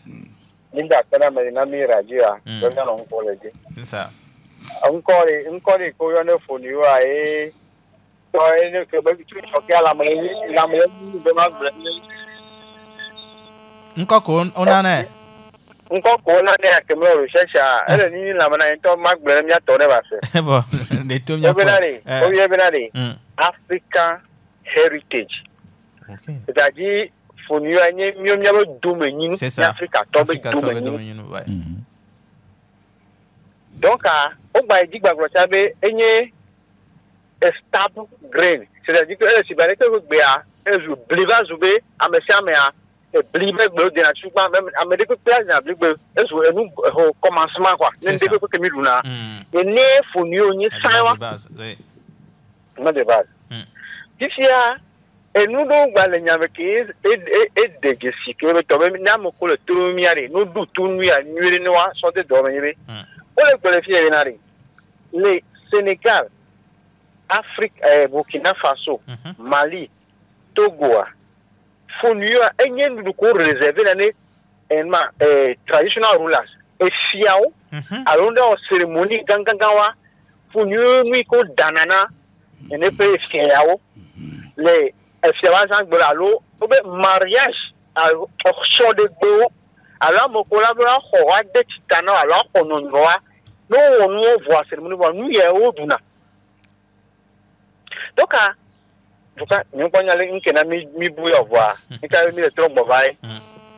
Linda kana me na mi rajia. Donc na on college. C'est ça. Encore ko yo ne foni wa to ne ke ba tu chokia la me de ma Nkoko onane. Nkoko onane ke me recherche ele ni la mana to ma gbere mi ato ne ba se. Bon, African Heritage. Okay. C'est-à-dire, faut nous aller mieux domaine Afrique tombe domaine. Donc, on va dire que vous avez un stable grain. C'est-à-dire que si vous avez un bliva zoubé, à me sermer à bliva de la choupe, même à me dire que place à bliva, au commencement, quoi. N'est-ce pas que nous là? Et né, faut nous y savoir. Not de base. D'ici à, et nous donc va les nyamekis et dégessi que le tombe n'amo que le tourmiari, nous d'où tout nuit à nuit noir sont des dormir. On les qualifie les Sénégal, Afrique, Burkina Faso, Mali, Togo, Founu, et n'y a nous cours réservé l'année traditional rulers. Et Fiao, alors dans la cérémonie Gangangawa, Founu, nous ko Danana, et ne peut Fiao, les Fiao Bolalo, mariage à Oxo de Go, alors mon collaborateur aura des titanes, alors on en voit, nous on voit cérémonie, nous y est au Duna. Donc, nous pouvons aller une qui n'a mis bouille à voir. Il a mis le tronc mauvais.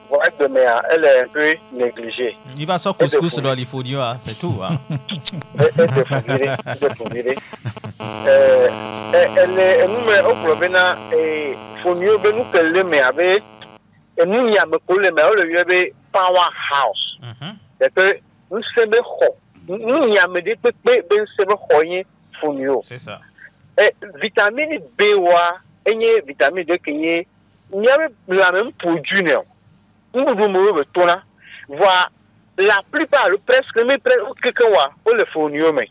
Voilà que elle est un peu négligée. Il va sortir couscous dans les folios, c'est tout. Elle est au problème et folio, nous que le met avec. Et nous y a me collé, mais on le avait powerhouse. C'est que nous sommes nous y a me dit que ben c'est le folio. C'est ça. Vitamine B1 et vitamine D qui est la même produit. Nous voir la plupart, presque quelqu'un on le fournit. Mais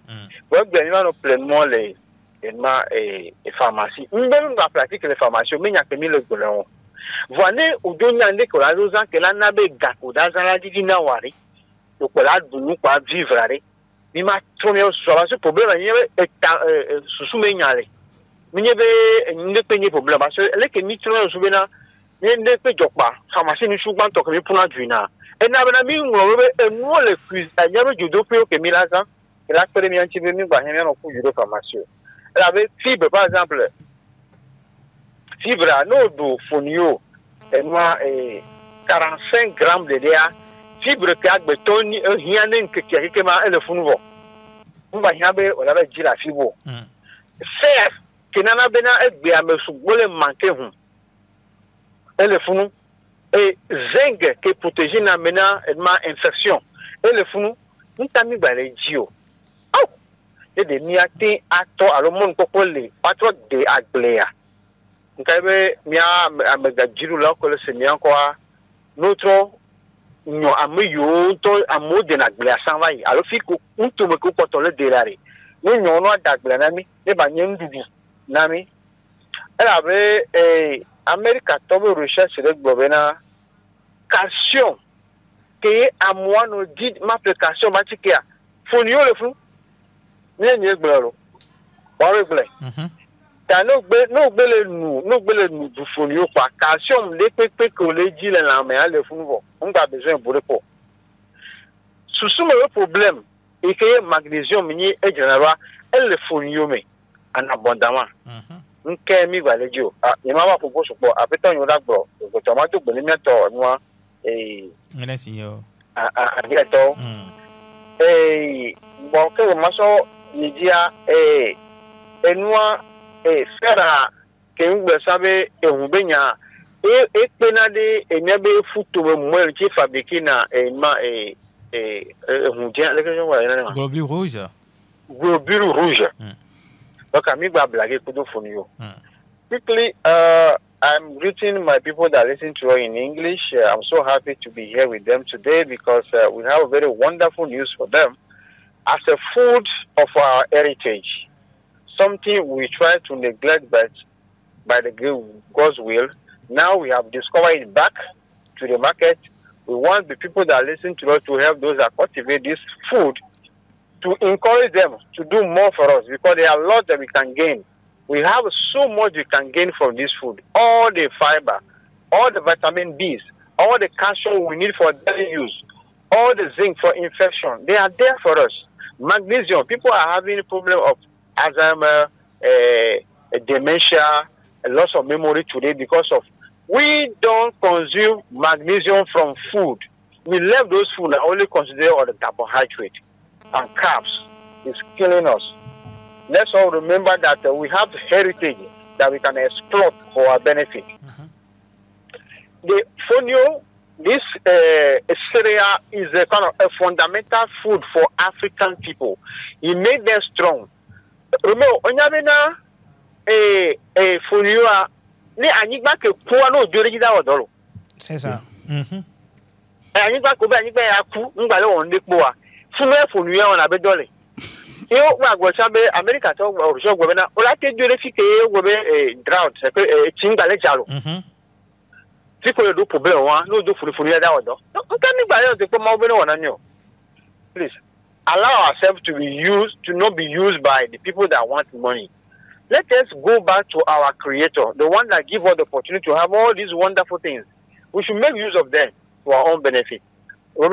vous bien pleinement les pharmacies. Même la pratique les pharmacies, mais il n'y a que 1000 $. Voilà où donner un décollage aux gens que la nabe gâteau dans la divina wari. Donc là, nous quoi vivre. Il m'a trouvé ce problème, il y avait sous-soumenyale. Il y avait un problème parce que les qui trouvé souvent, il y a des peu de quoi. Pharmacie nous souvent tant que pour la duina. Et n'a pas mis moi le plus. Il y avait du dopé que Milaza. Et là, premier un petit peu mieux, bah, il y a un coup de pharmacie. Elle avait fibre, par exemple. Fibre à nos dos, fonio. Et moi, 45 grammes de DA. Fibre qui a béton, rien n'est que quelqu'un m'a le fond. On va y avoir, on avait dit la fibre. Fer, qui n'en a bien bien, mais sous le manqué. Et le fond, et zinc qui protège la mena et ma infection. Et le fond, nous t'as mis par les dios. Oh! Et des miatés à toi, à le monde pour les patron de Agléa. Nous avons mis à me là que le Seigneur, quoi, notre no amayo to amode na gble asanwa yi alo fi ko nto me ko poto le delare no nyo no adagble na mi e ba nyem dudu na mi ela be America to be recherche de globena calcium que à moi no dit ma application matikia fonio le fou ni gbelo wa le gle no gbele nu du fonio kwa calcium le pepe ko le dit le la me le fou on a besoin de repos. Sous le problème, et que le magnésium est général, elle le fournit en abondamment. On peut m'y aller dire, il m'a proposé pour après tant il y a d'abord, le tomate de l'émetteur noir et directeur. Et bon, que le maçon il dit et noir et faire que vous savez et vous baignez. Et penade et n'abe foutu moi qui fabriqué na globule rouge. Globule rouge. Donc ami va blaguer pour nous fonio. Quickly, I'm greeting my people that listen to us in English. I'm so happy to be here with them today because we have a very wonderful news for them. As a food of our heritage, something we try to neglect, but by the God's will, now we have discovered it back to the market. We want the people that listen to us to help those that cultivate this food to encourage them to do more for us because there are a lot that we can gain. We have so much we can gain from this food. All the fiber, all the vitamin Bs, all the calcium we need for daily use, all the zinc for infection, they are there for us. Magnesium, people are having a problem of Alzheimer, dementia, loss of memory today because of we don't consume magnesium from food. We left those food and only consider all the carbohydrate and carbs. It's killing us. Let's all remember that we have heritage that we can exploit for our benefit. The fonio, this cereal is a kind of a fundamental food for African people. It made them strong. Remember, onyabena fonio ni anigba ke kuwa no jori da odoro. C'est ça. Anigba ko be anigba ya ku ngba le won lepo wa. Funu fonio on abe dole. Yo wa go sabe America to o so go be na o la te jori fi ke go be drought se ke chinga le jalo. People do problem one, no do for that order. Please allow ourselves to be used, to not be used by the people that want money. Let us go back to our Creator, the one that gives us the opportunity to have all these wonderful things. We should make use of them for our own benefit. No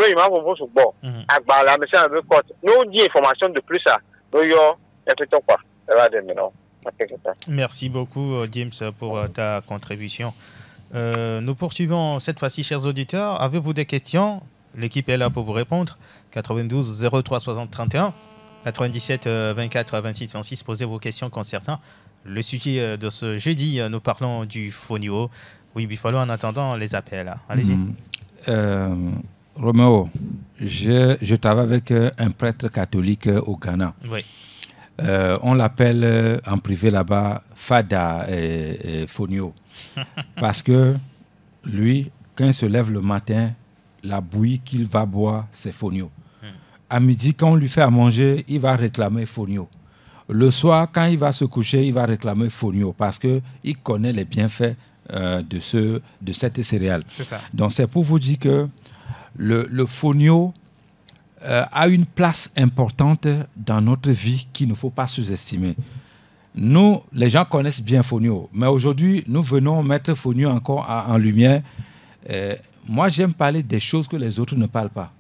information de plus ça. Merci beaucoup, James, pour ta contribution. Nous poursuivons cette fois-ci, chers auditeurs. Avez-vous des questions? L'équipe est là pour vous répondre. 92 03 60 31, 97 24 26 36. Posez vos questions concernant le sujet de ce jeudi. Nous parlons du fonio. Oui, Buffalo, en attendant les appels. Allez-y. Roméo, je travaille avec un prêtre catholique au Ghana. Oui. On l'appelle en privé là-bas Fada Fonio. Parce que lui, quand il se lève le matin, la bouillie qu'il va boire, c'est fonio. À midi, quand on lui fait à manger, il va réclamer fonio. Le soir, quand il va se coucher, il va réclamer fonio parce qu'il connaît les bienfaits de cette céréale. C'est ça. Donc, c'est pour vous dire que le fonio a une place importante dans notre vie qu'il ne faut pas sous-estimer. Nous, les gens connaissent bien fonio, mais aujourd'hui, nous venons mettre fonio encore en lumière. Moi, j'aime parler des choses que les autres ne parlent pas.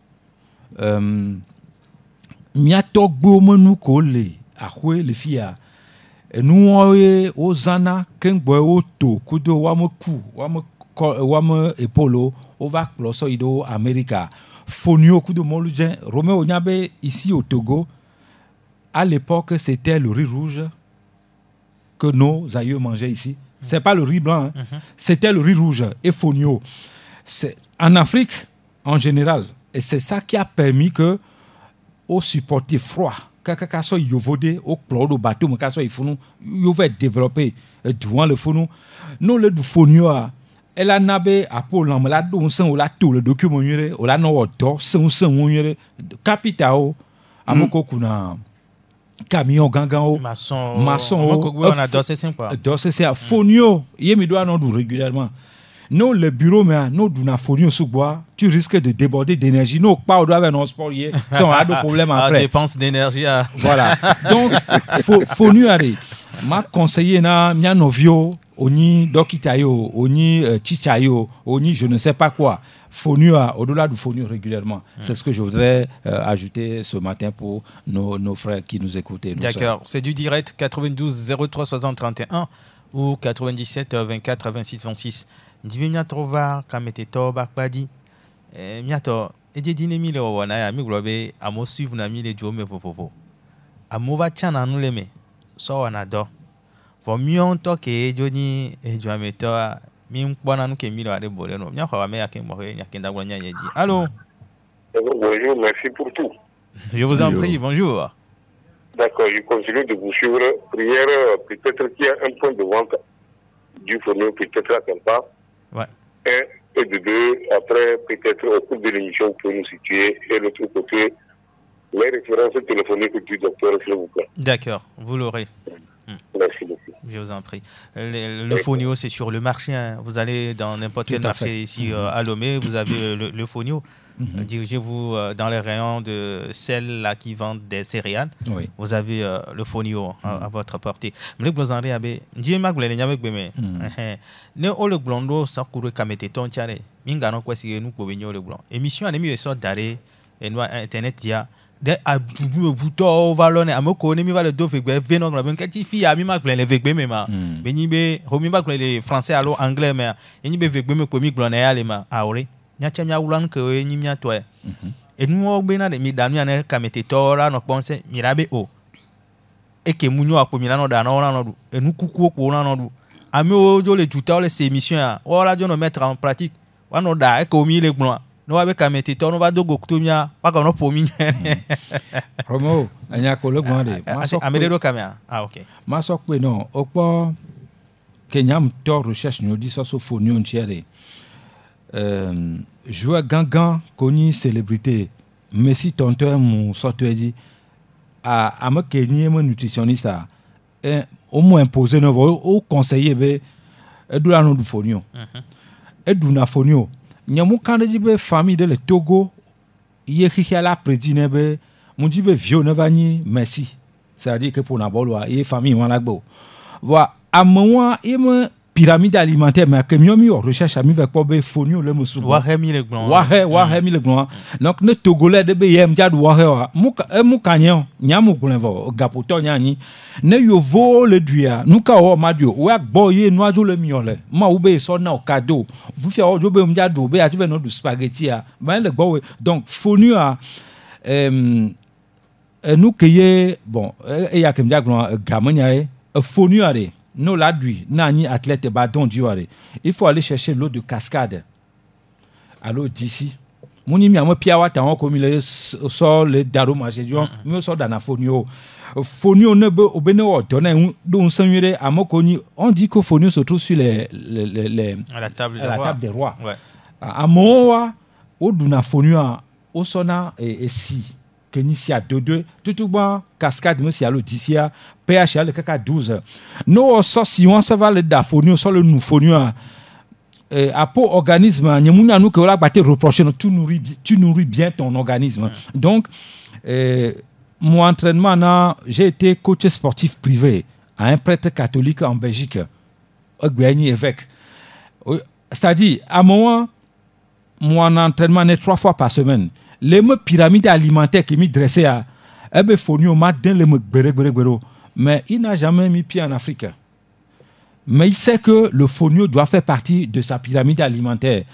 Fonio coup de Moludien, Roméo Nyabe ici au Togo, à l'époque, c'était le riz rouge que nos aïeux mangeaient ici. C'est pas le riz blanc, hein. C'était le riz rouge et fonio. En Afrique, en général, et c'est ça qui a permis que aux supporter froid, quand ils yovodé au chlore au bateau, quand ils font, ils vont développer durant le fonio. Nous le fonio elle a nabé à Pôle en la donce ou la tout le document ou la no d'or sans capitao à moko kuna camion gangao maçon on a dossé sympa dossé c'est fonio yemi doit non régulièrement non le bureau mais non d'una fonio sous bois tu risques de déborder d'énergie non pas au doit avec non sport hier on a des problèmes après dépense d'énergie voilà donc fonio allez m'a conseillé na mia novio oni dokitayo, oni chichayo, oni je ne sais pas quoi. Fonio, au-delà du fonio régulièrement. C'est ce que je voudrais ajouter ce matin pour nos frères qui nous écoutent. D'accord, c'est du direct 92 03 60 31 ou 97 24 26 26. Dis bien trouva kameteto bakbadi. Miato ejedine mi le wana ya mi globe amo suivre na mi le jome vovovo. Amo va chana nu leme. So wana do. For mieux que Johnny et Joameto, mi mpona nous qui milo ade boleno. Nya kwa me akin mohe nya kenda gwanya yeji. Allô. Bonjour, merci pour tout. Je vous en prie, bonjour. D'accord, je continue de vous suivre. Prière, peut-être qu'il y a un point de vente du fonio, peut-être à Tempa. Ouais. Un et de deux, après, peut-être au cours de l'émission, vous pouvez nous situer. Et l'autre côté, les références téléphoniques du docteur, s'il vous plaît. D'accord, vous l'aurez. Merci beaucoup. Je vous en prie. Le fonio, c'est sur le marché. Hein. Vous allez dans n'importe quel marché ici à Lomé, vous avez le fonio. Dirigez-vous dans les rayons de celles là qui vendent des céréales. Oui. Vous avez le fonio à votre portée. Mais vous en avez. Dieu m'a glé n'y avec bébé. Ne au le blondo ça court comme était ton tiare. Minga non quoi si nous pouvons le blanc. Émission à l'émission sort d'arrêt et nous internet dia de adubu buto valone amoko ne mi va le do vegbe veno la ben kati fi ami ma glen le vegbe me ma beni be ho mi ba glen le français allo anglais me eni be vegbe me ko mi glen ya le ma awre nya cha mia wulan ke eni mia to e nu o gbe na de mi danu ane kamete tora no ponse mi rabe o e ke munyo apo mi na no da na no du enu kuku ko na no du ami o jo le juta o le ces émissions o la jo no mettre en pratique wa no da e ko mi le gblon no va be kamete to no va dogo kutumia pa ka no po mi promo anya ko le gbon de amede do kamia ok ma so pe non opo kenyam to recherche no di so phonio ntiere joueur gangan connu célébrité Messi tonton mon sorteur dit à me kenye mon nutritionniste au moins imposer no au conseiller be edu la no du phonio edu na phonio nyamu kan di be famille de le Togo ye khia la prédine be mu di be vieux ne vani Messi ça dit que pour na bolo ye famille wan la gbo voilà à moment et me pyramide alimentaire mais que mi recherche ami avec pas be phonio le musu wa hemi le glon wa hemi le glon donc ne togolais de be yem dia do wa mu kanyo nyamu glon vo gapoto nyani ne yo vo le duia nuka o madio wa gbo ye no ajo le miole ma u be so na o cadeau vous faire o be mdia do be atu ve no du spaghetti a ben le gbo donc phonio a nous que bon e ya kem dia glon gamanya e phonio a no la dui nani athlète badon diore il faut aller chercher l'eau de cascade à l'eau d'ici moni mi amo piawa ta on comme le so le daro ma je dio mi so dana fonio ne be obene o donner don sanwere amokoni on dit que fonio se trouve sur les à la table des rois ouais amowa o duna fonio o sona et si que ni si a deux tout bon cascade me si à l'eau d'ici a pH le kaka 12 no so si on se va le dafonio so le nous fonio à pour organisme nyamunya nous que la batte reprocher tu nourris bien ton organisme donc mon entraînement j'ai été coach sportif privé à un prêtre catholique en Belgique Ogbeani évêque c'est-à-dire à mon entraînement est 3 fois par semaine les pyramides alimentaires qui m'y dressé à ebe fonio matin le gbere mais il n'a jamais mis pied en Afrique mais il sait que le fonio doit faire partie de sa pyramide alimentaire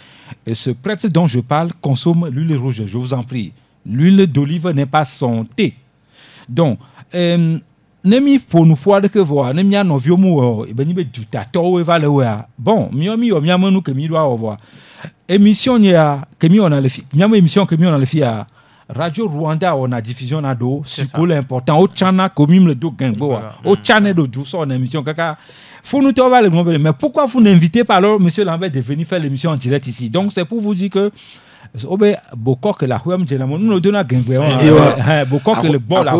et ce prêtre dont je parle consomme l'huile rouge je vous en prie l'huile d'olive n'est pas son thé donc nemi pour nous voir que voir nemi no viomu e beni be duta to e vale wa bon mi amanu que mi doit avoir émission ya que mi on a le fi mi émission que mi on a le fi à Radio Rwanda on a diffusion na do c'est important au chana comme le do gangbo au chana do du son émission kaka faut nous to va le mais pourquoi vous n'invitez pas alors monsieur Lambert de venir faire l'émission en direct ici donc c'est pour vous dire que obe boko que la huam jenamo nous donna gangbo boko que le bon la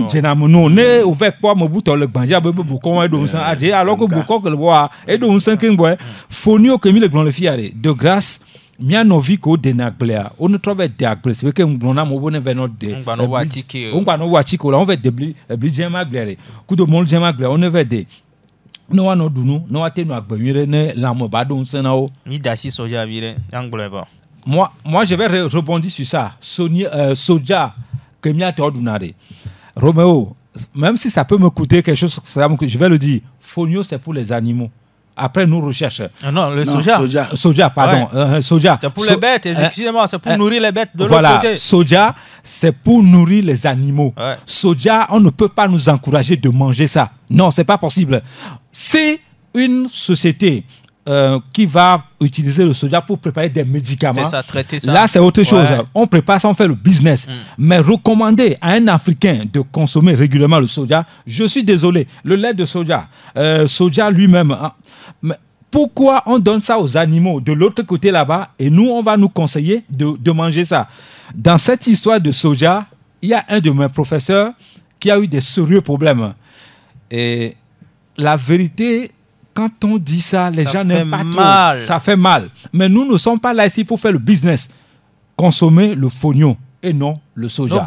jenamo non ne ouvert quoi mo buto le gbanja be boko wa do san aje alors que boko que le bois et do san kingbo fonio que mi le glon le fiare de grâce mia novi ko denaglea on ne trouve denagle c'est que on a mo bonne venot de on va no watiko là on va debli jema glere ku do mon jema glere on ne va de no wa no dunu no wa te no agbamire ne la mo ba do san o ni dasi soja vire angle ba moi je vais rebondir sur ça soja que mia te ordinare Roméo même si ça peut me coûter quelque chose je vais le dire fonio c'est pour les animaux. Après, nous recherchons. Non, le soja. Soja, pardon. Ouais. Soja. C'est pour les bêtes, excusez-moi, c'est pour nourrir les bêtes de l'autre côté. Soja, c'est pour nourrir les animaux. Ouais. Soja, on ne peut pas nous encourager de manger ça. Non, c'est pas possible. C'est une société qui va utiliser le soja pour préparer des médicaments. C'est ça, traiter ça. Là, c'est autre chose. Ouais. On prépare ça, on fait le business. Mais recommander à un Africain de consommer régulièrement le soja, je suis désolé. Le lait de soja, soja lui-même... Hein, mais pourquoi on donne ça aux animaux de l'autre côté là-bas et nous, on va nous conseiller de manger ça? Dans cette histoire de soja, il y a un de mes professeurs qui a eu des sérieux problèmes. Et la vérité... Quand on dit ça, les gens n'aiment pas trop. Ça fait mal. Mais nous ne sommes pas là ici pour faire le business. Consommer le fonio et non le soja.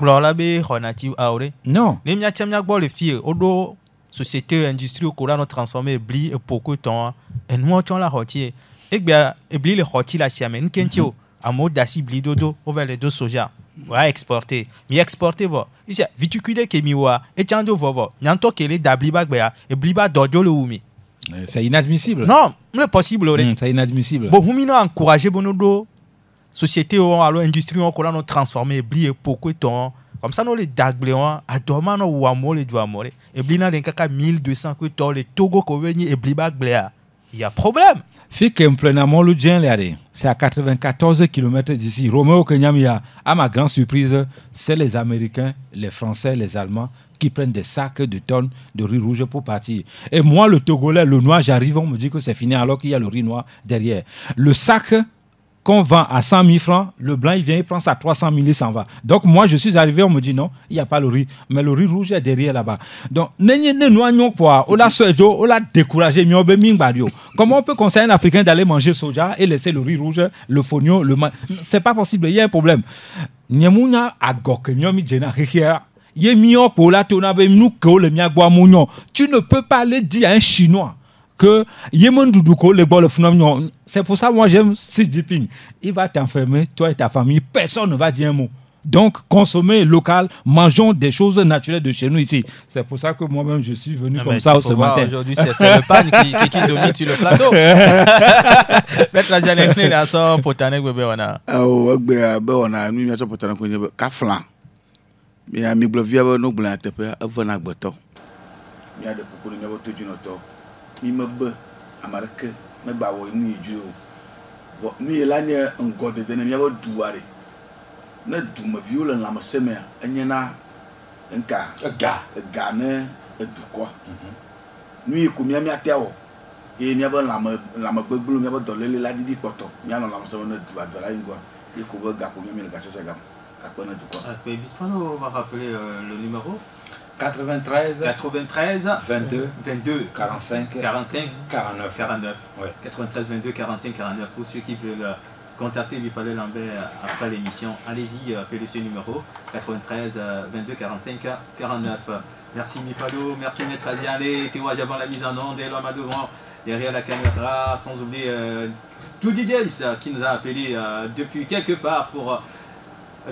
Non. Non. Société industrielle qui a transformé blé et beaucoup de temps. Et nous, on a la rotier. Et bien, blé le rotier la siamène. Qu'est-ce que tu as? À mode d'acide blé dodo, on va les deux soja. Ouais, exporter. Mais exporter, ici, viticulé qui miwa, et tchando vovo, nyanto kele da bliba gbea, et bliba dojo le oumi. C'est inadmissible. Non, c'est possible. C'est inadmissible. Bon, nous avons encouragé nos sociétés, alors industrie, on a transformé, blié, pourquoi ton. Comme ça, nous les dagléons, à dormir, nous avons les douamore. Et blina d'un caca 1200 que ton, les Togo, et bliba gbea. Il y a problème. Fait que c'est à 94 km d'ici. Roméo Kenyamia, à ma grande surprise, c'est les Américains, les Français, les Allemands qui prennent des sacs de tonnes de riz rouge pour partir. Et moi, le Togolais, le noir, j'arrive, on me dit que c'est fini alors qu'il y a le riz noir derrière. Le sac qu'on vend à 100 000 francs, le blanc, il vient, il prend ça à 300 000, il s'en va. Donc, moi, je suis arrivé, on me dit non, il n'y a pas le riz. Mais le riz rouge est derrière là-bas. Donc, on l'a découragé. Comment on peut conseiller un Africain d'aller manger soja et laisser le riz rouge, le fonio, c'est pas possible, il y a un problème. Tu ne peux pas aller dire à un Chinois que c'est pour ça moi j'aime Xi Jinping. Il va t'enfermer, toi et ta famille, personne ne va dire un mot. Donc, consommer local, mangeons des choses naturelles de chez nous ici. C'est pour ça que moi-même, je suis venu comme ça ce matin. Aujourd'hui, c'est le pan qui domine sur le plateau. Maître Aziane, il y a ça pour t'en wana. Ah, on nous pour t'en kaflan. Mais à mi blovia, nous blanc, te pe, avana gbeto. Il y a des propos de notre du noto. Mi me be, amarque, me bawo ni ju. Mi elanye un god de ne mi abo duare. Ne du me viole la me seme, enyena enka, ga ne du quoi. Nous y combien mi ateo. Et mi abo la me gbegblou mi abo dolele la didi poto. Mi ano la me seme ne du adola ingwa. Et ko ga ko mi le gasa gam. On va rappeler le numéro 93 22 45 49. Ouais. 93 22 45 49 pour ceux qui veulent contacter Bifale Lambert après l'émission. Allez-y, appelez ce numéro 93 22 45 49. Merci Bifalo, merci Maître Aziane, Théo avant la mise en onde, et l'homme à devant derrière la caméra, sans oublier Judy James qui nous a appelé depuis quelque part pour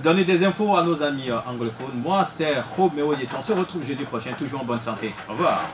donner des infos à nos amis anglophones. Moi, c'est Roméo Yeton. On se retrouve jeudi prochain, toujours en bonne santé. Au revoir.